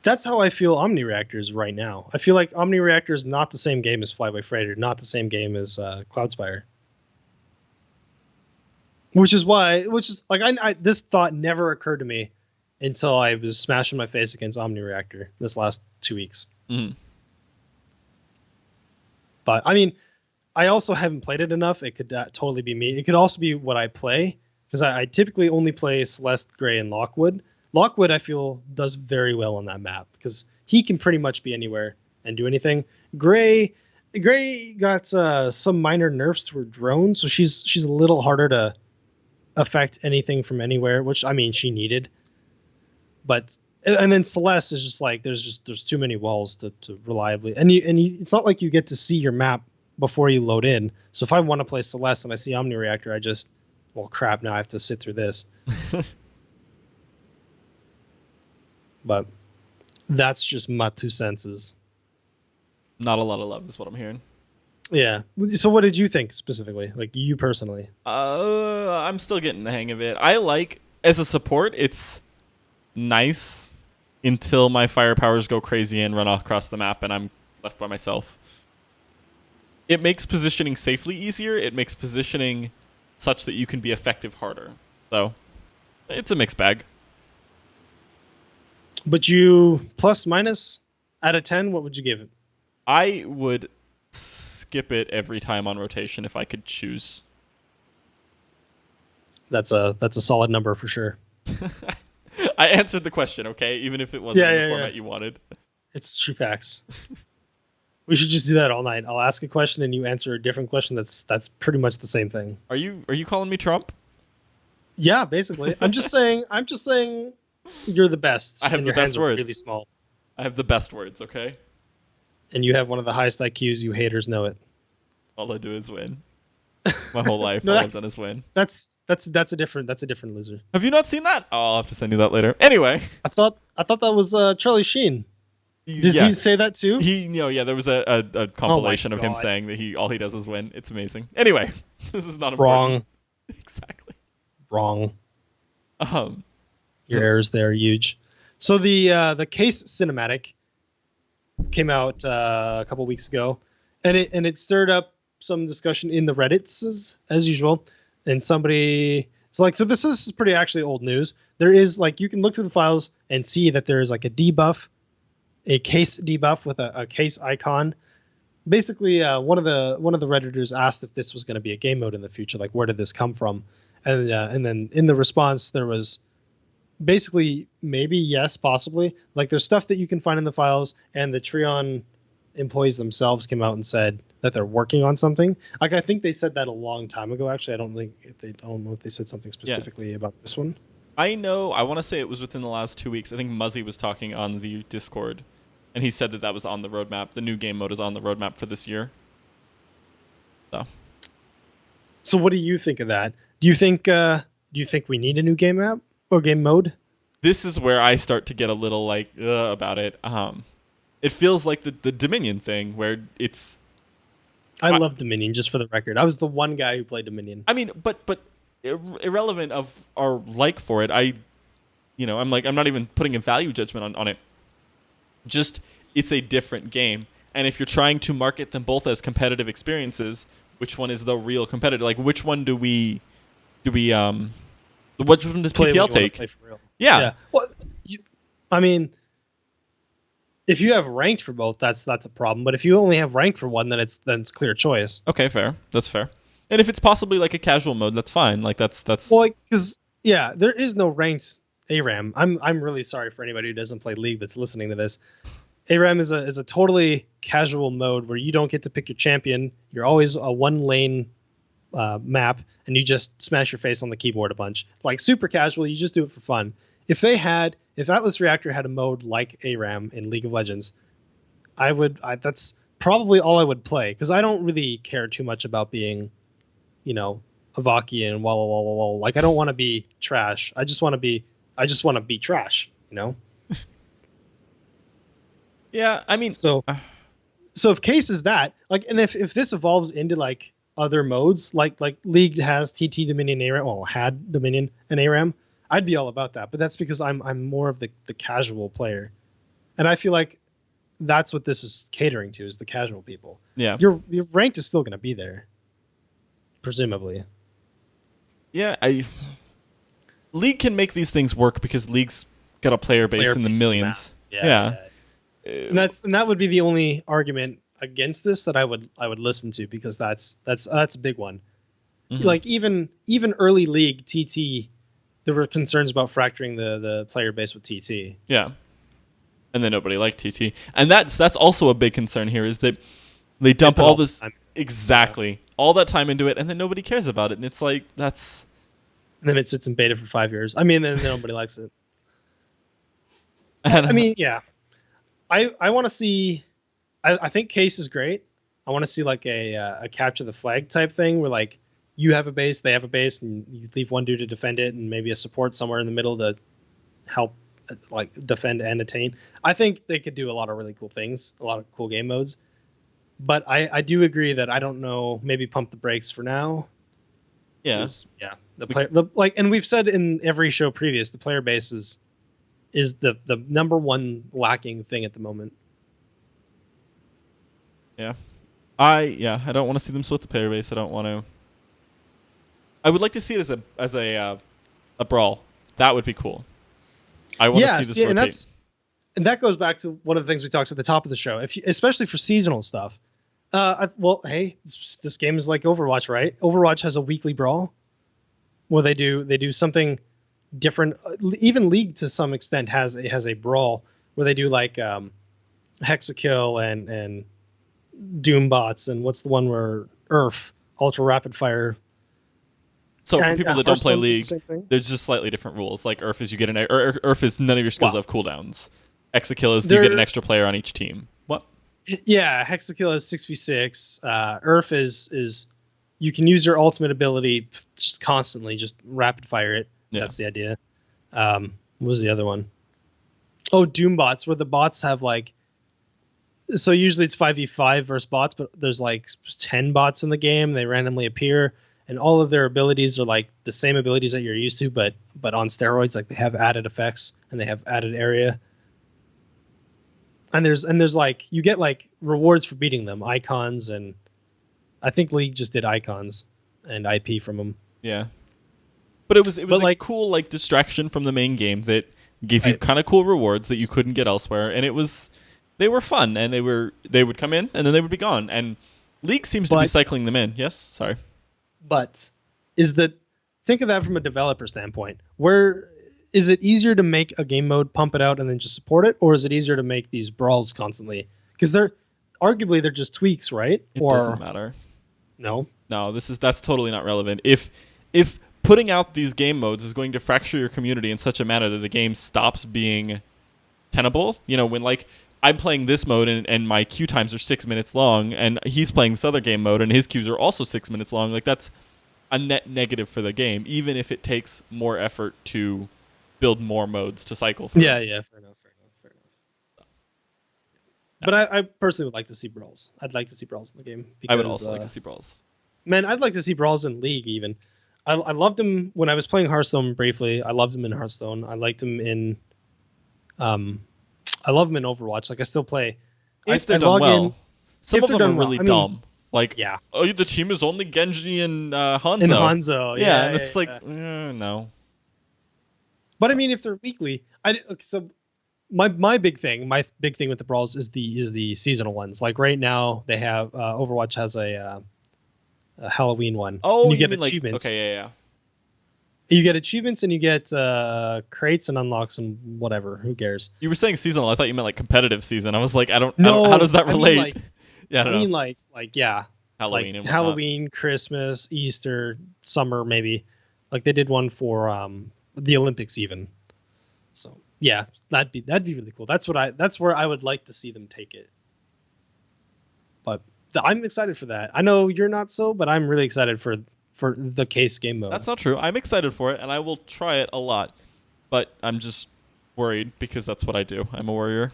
That's how I feel Omnireactor is right now. I feel like Omnireactor is not the same game as Flyway Freighter, not the same game as Cloudspire. Which is like I this thought never occurred to me until I was smashing my face against Omnireactor this last 2 weeks. Mm-hmm. But I mean, I also haven't played it enough. It could totally be me. It could also be what I play because I typically only play Celeste, Gray, and Lockwood. Lockwood, I feel, does very well on that map because he can pretty much be anywhere and do anything. Gray got some minor nerfs to her drone, so she's a little harder to affect anything from anywhere, which I mean she needed. But and then Celeste is just like there's too many walls to reliably and it's not like you get to see your map before you load in. So if I want to play Celeste and I see Omnireactor, I just well crap, now I have to sit through this. But that's just my 2 senses. Not a lot of love is what I'm hearing. Yeah. So what did you think specifically? Like you personally? I'm still getting the hang of it. I like as a support, it's nice until my fire powers go crazy and run across the map and I'm left by myself. It makes positioning safely easier. It makes positioning such that you can be effective harder. So It's a mixed bag. But you plus minus out of 10, what would you give it? I would skip it every time on rotation if I could choose. That's a solid number for sure. I answered the question, okay? Even if it wasn't in the format you wanted. It's true facts. We should just do that all night. I'll ask a question and you answer a different question that's pretty much the same thing. Are you calling me Trump? Yeah, basically. I'm just saying you're the best. I have the best words. Really small. I have the best words, okay? And you have one of the highest IQs. You haters know it. All I do is win. My whole life, No, all I've done is win. That's a different loser. Have you not seen that? Oh, I'll have to send you that later. Anyway, I thought that was Charlie Sheen. Does he say that too? There was a compilation of him saying that all he does is win. It's amazing. Anyway, this is not important. Wrong. Exactly. Wrong. Your errors there are huge. So the case cinematic came out a couple weeks ago, and it stirred up some discussion in the Reddits as usual. And so this is pretty actually old news. There is you can look through the files and see that there is a debuff, a case debuff with a case icon. Basically, one of the Redditors asked if this was going to be a game mode in the future. Where did this come from? And then in the response there was basically maybe yes, possibly. There's stuff that you can find in the files, and the Treon employees themselves came out and said that they're working on something. I think they said that a long time ago. Actually, I don't know if they said something specifically about this one. I want to say it was within the last 2 weeks. I think Muzzy was talking on the Discord, and he said that was on the roadmap. The new game mode is on the roadmap for this year. So what do you think of that? Do you think we need a new game map or game mode? This is where I start to get a little about it. It feels like the Dominion thing where it's. I love Dominion, just for the record. I was the one guy who played Dominion. I mean, but irrelevant of our like for it, I'm not even putting a value judgment on it. Just it's a different game, and if you're trying to market them both as competitive experiences, which one is the real competitor? Which one do we which one does PPL take? Play for real. Yeah. Well, if you have ranked for both, that's a problem. But if you only have ranked for one, then it's clear choice. Okay, fair. That's fair. And if it's possibly a casual mode, that's fine. That's. Well, because there is no ranked ARAM. I'm really sorry for anybody who doesn't play League that's listening to this. ARAM is a totally casual mode where you don't get to pick your champion. You're always a one lane map, and you just smash your face on the keyboard a bunch. Super casual, you just do it for fun. If Atlas Reactor had a mode like ARAM in League of Legends, that's probably all I would play, because I don't really care too much about being, Avakian and wall. I don't want to be trash. I just want to be trash, Yeah, I mean, so if case is that, and if this evolves into other modes, like League has TT Dominion ARAM, had Dominion and ARAM, I'd be all about that. But that's because I'm more of the casual player, and I feel like that's what this is catering to, is the casual people. Yeah, your ranked is still going to be there, presumably. Yeah, League can make these things work because League's got a player base in the millions. Yeah. And that would be the only argument against this that I would listen to, because that's a big one. Mm-hmm. Even early League TT, there were concerns about fracturing the player base with TT. Yeah, and then nobody liked TT, and that's also a big concern here, is that they dump all this all that time into it, and then nobody cares about it, and it's that's. And then it sits in beta for 5 years. I mean, then nobody likes it. I mean, yeah. I want to see. I think case is great. I want to see a capture the flag type thing where you have a base, they have a base, and you leave one dude to defend it, and maybe a support somewhere in the middle to help defend and attain. I think they could do a lot of really cool things, a lot of cool game modes. But I do agree that I don't know. Maybe pump the brakes for now. Yeah. The player, and we've said in every show previous, the player base is the number one lacking thing at the moment. Yeah. I don't want to see them split the player base. I don't want to. I would like to see it as a brawl That would be cool. I want to see this rotate. And that goes back to one of the things we talked at the top of the show. Especially for seasonal stuff. Hey, this game is like Overwatch, right? Overwatch has a weekly brawl where they do something different. Even League to some extent has a brawl where they do like Hexakill and Doom bots, and what's the one where ultra rapid fire. So for people that don't play League, there's just slightly different rules. Like Earth is you get Earth is none of your skills have cooldowns. Hexakill is you get an extra player on each team. What? Yeah, Hexakill is 6v6. Earth is you can use your ultimate ability just constantly, just rapid fire it. Yeah. That's the idea. What was the other one? Oh, Doom bots, where the bots have like. So usually it's 5v5 versus bots, but there's like 10 bots in the game. They randomly appear, and all of their abilities are like the same abilities that you're used to, but on steroids. Like they have added effects and they have added area. And there's like you get like rewards for beating them, icons, and I think League just did icons and IP from them. Yeah, but it was like cool like distraction from the main game that gave you kind of cool rewards that you couldn't get elsewhere, and they were fun, and they would come in and then they would be gone. And League seems to be cycling them in. Yes, sorry. But think of that from a developer standpoint. Where is it easier to make a game mode, pump it out, and then just support it, or is it easier to make these brawls constantly? Because they're just tweaks, right? It doesn't matter. No, that's totally not relevant. If putting out these game modes is going to fracture your community in such a manner that the game stops being tenable, when like I'm playing this mode and my queue times are 6 minutes long, and he's playing this other game mode and his queues are also 6 minutes long, like that's a net negative for the game, even if it takes more effort to build more modes to cycle through. Yeah, fair enough. But I personally would like to see brawls. I'd like to see brawls in the game. Because, I would also like to see brawls. Man, I'd like to see brawls in League even. I loved them when I was playing Hearthstone briefly. I loved them in Hearthstone. I liked them in I love them in Overwatch. Like I still play. If they're done well. Some of them are really dumb. Like, the team is only Genji and Hanzo. And Hanzo, yeah. And it's no. But I mean, if they're weekly, my big thing with the brawls is the seasonal ones. Like right now, they have Overwatch has a Halloween one. Oh, and you get achievements. Okay, yeah. You get achievements and you get crates and unlocks and whatever. Who cares? You were saying seasonal. I thought you meant like competitive season. I was like, I don't. How does that relate? I mean, like Halloween and Halloween, Christmas, Easter, summer, maybe. Like they did one for the Olympics even. So yeah, that'd be really cool. That's where I would like to see them take it. But I'm excited for that. I know you're not so, but I'm really excited for the case game mode. That's not true. I'm excited for it, and I will try it a lot. But I'm just worried because that's what I do. I'm a warrior.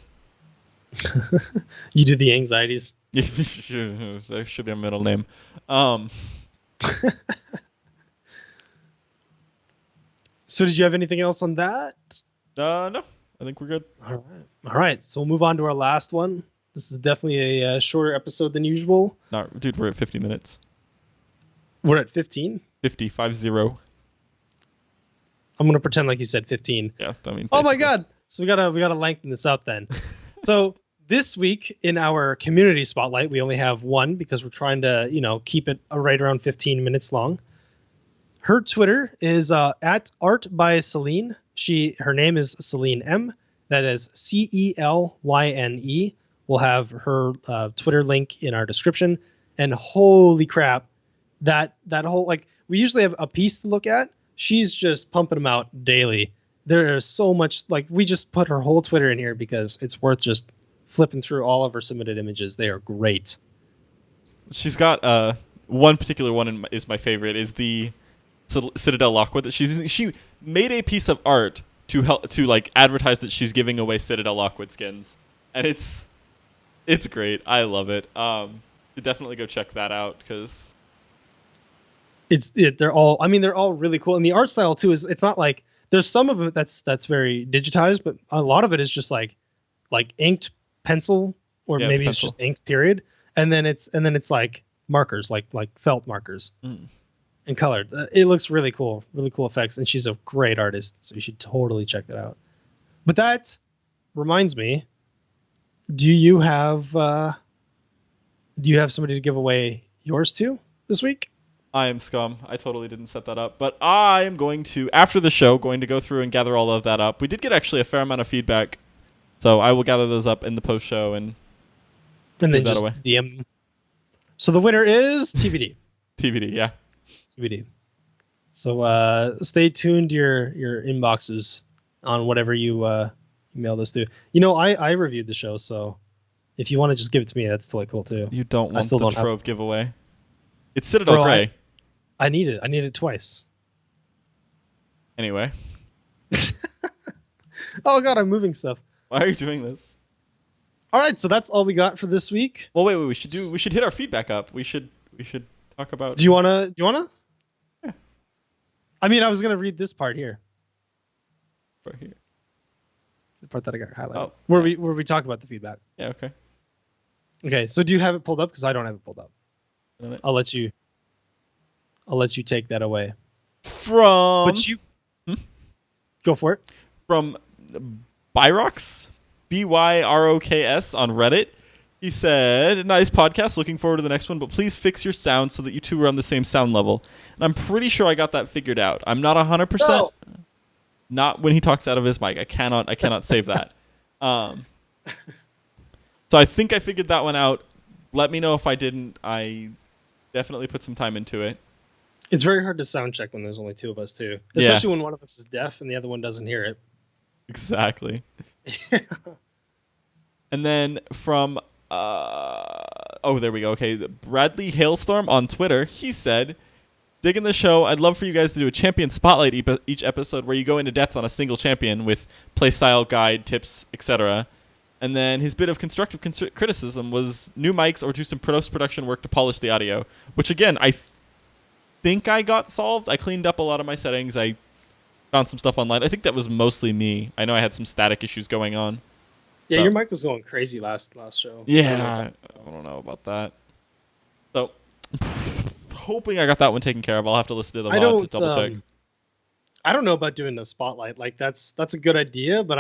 You do the anxieties. There should be a middle name. So did you have anything else on that? No. I think we're good. All right. So we'll move on to our last one. This is definitely a shorter episode than usual. No, dude, we're at 50 minutes. We're at 15? 50. I'm gonna pretend like you said 15. Yeah, I mean. Oh my God! So we gotta lengthen this out then. So this week in our community spotlight, we only have one because we're trying to keep it right around 15 minutes long. Her Twitter is at Art by Celyne. Her name is Celyne M. That is CELYNE. We'll have her Twitter link in our description. And holy crap, that whole we usually have a piece to look at. She's just pumping them out daily. There is so much we just put her whole Twitter in here because it's worth just flipping through all of her submitted images. They are great. She's got one particular one is my favorite is the Citadel Lockwood that she's using. She made a piece of art to help to advertise that she's giving away Citadel Lockwood skins, and it's great. I love it. You definitely go check that out because they're all really cool, and the art style too is it's not like there's some of it that's very digitized, but a lot of it is just like inked pencil or maybe it's just inked period, and then it's like markers like felt markers. and colored. It looks really cool effects, and she's a great artist, so you should totally check that out. But that reminds me, do you have somebody to give away yours to this week? I am scum. I totally didn't set that up, but I am going to, after the show, going to go through and gather all of that up. We did get actually a fair amount of feedback, so I will gather those up in the post show and then just away. DM. So the winner is TBD. TBD, yeah. TBD. So stay tuned to your inboxes on whatever you email this to. You know, I reviewed the show, so if you want to just give it to me, that's totally cool too. You don't want the Trove giveaway. It's Citadel Grey. I need it. I need it twice. Anyway. Oh god, I'm moving stuff. Why are you doing this? All right, so that's all we got for this week. Well, wait. We should hit our feedback up. We should talk about. Do you wanna? Yeah. I mean, I was gonna read this part here. Right here. The part that I got highlighted. Oh, where we talk about the feedback. Yeah. Okay. Okay. So do you have it pulled up? Because I don't have it pulled up. I'll let you take that away. But you go for it. From Byrox, BYROKS on Reddit. He said, "Nice podcast. Looking forward to the next one, but please fix your sound so that you two are on the same sound level." And I'm pretty sure I got that figured out. I'm not 100%. No. Not when he talks out of his mic. I cannot save that. So I think I figured that one out. Let me know if I didn't. I definitely put some time into it. It's very hard to sound check when there's only two of us too, especially when one of us is deaf and the other one doesn't hear it. Exactly. And then from there we go. Okay, Bradley Hailstorm on Twitter. He said, "Digging the show. I'd love for you guys to do a champion spotlight each episode where you go into depth on a single champion with playstyle, guide, tips, etc." And then his bit of constructive criticism was new mics or do some post-production work to polish the audio, which again, I think I got solved. I cleaned up a lot of my settings. I found some stuff online. I think that was mostly me. I know I had some static issues going on. Yeah, your mic was going crazy last show. Yeah, I don't know about that. So, hoping I got that one taken care of. I'll have to listen to the VOD to double check. I don't know about doing the spotlight. Like that's a good idea, but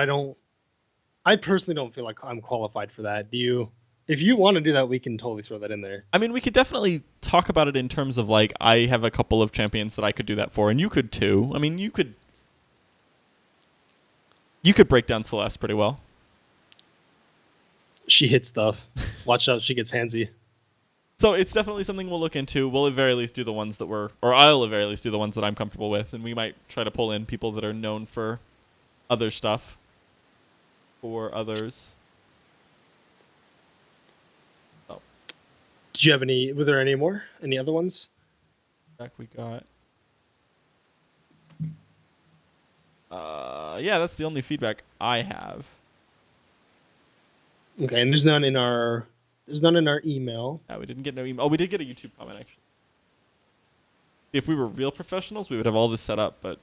I personally don't feel like I'm qualified for that. Do you? If you want to do that, we can totally throw that in there. I mean, we could definitely talk about it in terms of like I have a couple of champions that I could do that for, and you could too. I mean, you could break down Celeste pretty well. She hits stuff. Watch out, she gets handsy. So it's definitely something we'll look into. We'll at very least do the ones that I'll at very least do the ones that I'm comfortable with, and we might try to pull in people that are known for other stuff. For others. Oh. Did you have any? Were there any more? Any other ones? Back we got. Yeah, that's the only feedback I have. Okay, and there's none in our email. Yeah, we didn't get no email. Oh, we did get a YouTube comment actually. If we were real professionals, we would have all this set up, but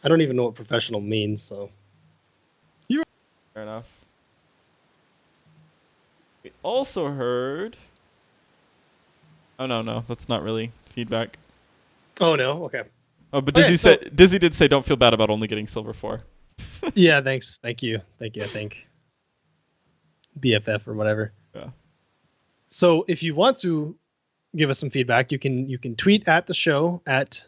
I don't even know what professional means, so. Fair enough. We also heard. Oh no, that's not really feedback. Oh no, okay. Oh, but Dizzy did say don't feel bad about only getting silver 4. Yeah, thanks. Thank you. I think BFF or whatever. Yeah. So if you want to give us some feedback, you can tweet at the show at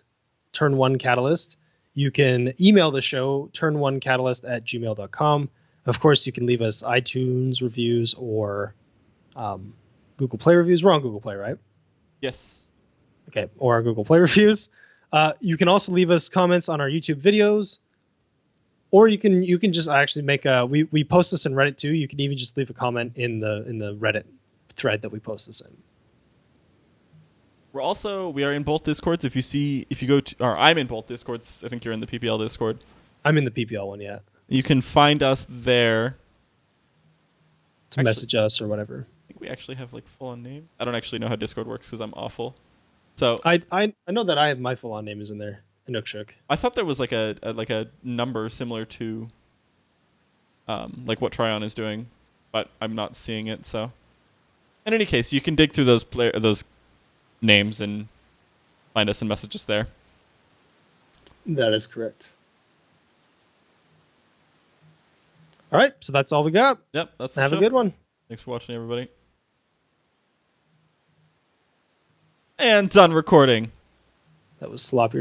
turn1catalyst. You can email the show turn1catalyst@gmail.com. Of course, you can leave us iTunes reviews or Google Play reviews. We're on Google Play, right? Yes. Okay, or our Google Play reviews. You can also leave us comments on our YouTube videos, or you can just actually make we post this in Reddit too. You can even just leave a comment in the Reddit thread that we post this in. We are in both Discords. If you go to, or I'm in both Discords. I think you're in the PPL Discord. I'm in the PPL one, yeah. You can find us there. To message us or whatever. I think we actually have like full on name. I don't actually know how Discord works because I'm awful. So I know that I have my full on name is in there. Inukshuk. I thought there was like a number similar to like what Tryon is doing, but I'm not seeing it. So in any case, you can dig through those names and find us and message us there. That is correct. All right, so that's all we got. Yep, that's the Have show. a good one. Thanks for watching, everybody. And done recording. That was sloppier.